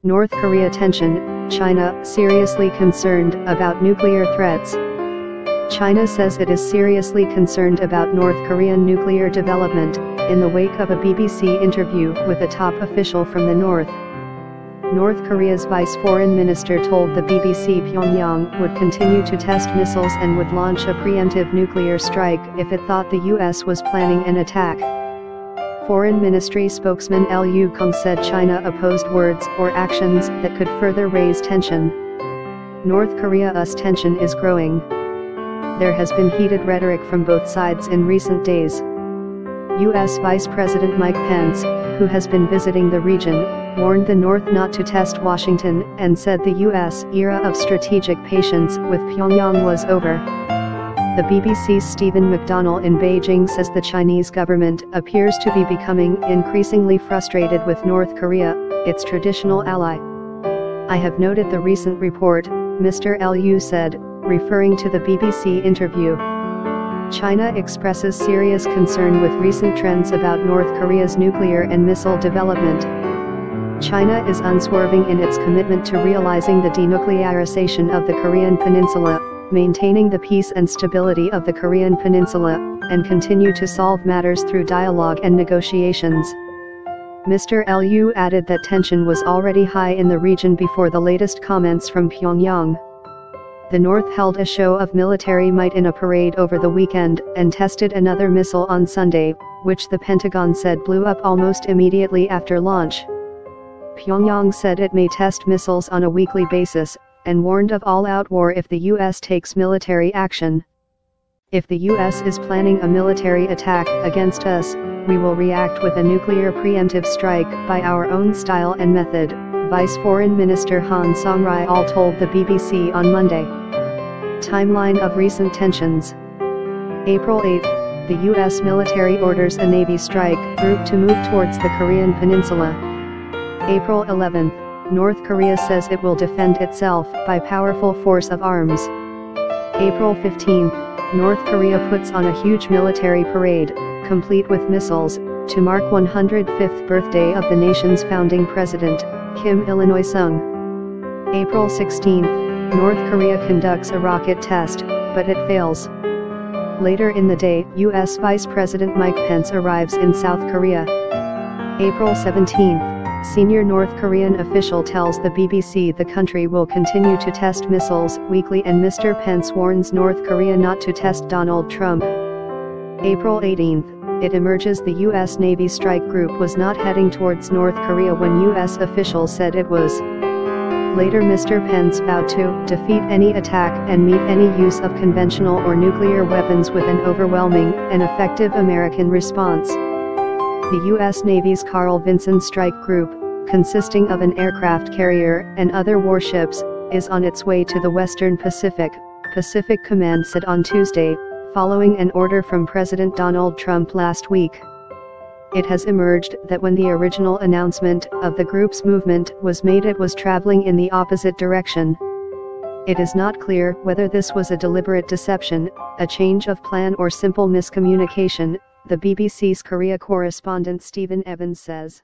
North Korea tension, China seriously concerned about nuclear threats. China says it is seriously concerned about North Korean nuclear development, in the wake of a BBC interview with a top official from the North. North Korea's vice foreign minister told the BBC Pyongyang would continue to test missiles and would launch a preemptive nuclear strike if it thought the US was planning an attack. Foreign Ministry spokesman Liu Kong said China opposed words or actions that could further raise tension. North Korea-US tension is growing. There has been heated rhetoric from both sides in recent days. U.S. Vice President Mike Pence, who has been visiting the region, warned the North not to test Washington and said the U.S. era of strategic patience with Pyongyang was over. The BBC's Stephen McDonnell in Beijing says the Chinese government appears to be becoming increasingly frustrated with North Korea, its traditional ally. "I have noted the recent report," Mr. Liu said, referring to the BBC interview. China expresses serious concern with recent trends about North Korea's nuclear and missile development. China is unswerving in its commitment to realizing the denuclearization of the Korean Peninsula, maintaining the peace and stability of the Korean Peninsula, and continue to solve matters through dialogue and negotiations. Mr. Liu added that tension was already high in the region before the latest comments from Pyongyang. The North held a show of military might in a parade over the weekend and tested another missile on Sunday, which the Pentagon said blew up almost immediately after launch. Pyongyang said it may test missiles on a weekly basis, and warned of all-out war if the U.S. takes military action. "If the U.S. is planning a military attack against us, we will react with a nuclear preemptive strike by our own style and method," Vice Foreign Minister Han Song-ryol told the BBC on Monday. Timeline of recent tensions. April 8, the U.S. military orders a Navy strike group to move towards the Korean Peninsula. April 11, North Korea says it will defend itself by powerful force of arms. April 15, North Korea puts on a huge military parade, complete with missiles, to mark 105th birthday of the nation's founding president, Kim Il-sung. April 16, North Korea conducts a rocket test, but it fails. Later in the day, U.S. Vice President Mike Pence arrives in South Korea. April 17, senior North Korean official tells the BBC the country will continue to test missiles weekly and Mr. Pence warns North Korea not to test Donald Trump. April 18, it emerges the U.S. Navy strike group was not heading towards North Korea when U.S. officials said it was. Later Mr. Pence vowed to defeat any attack and meet any use of conventional or nuclear weapons with an overwhelming and effective American response. The U.S. Navy's Carl Vinson Strike Group, consisting of an aircraft carrier and other warships, is on its way to the Western Pacific, Pacific Command said on Tuesday, following an order from President Donald Trump last week. It has emerged that when the original announcement of the group's movement was made, it was traveling in the opposite direction. It is not clear whether this was a deliberate deception, a change of plan, or simple miscommunication, the BBC's Korea correspondent Stephen Evans says.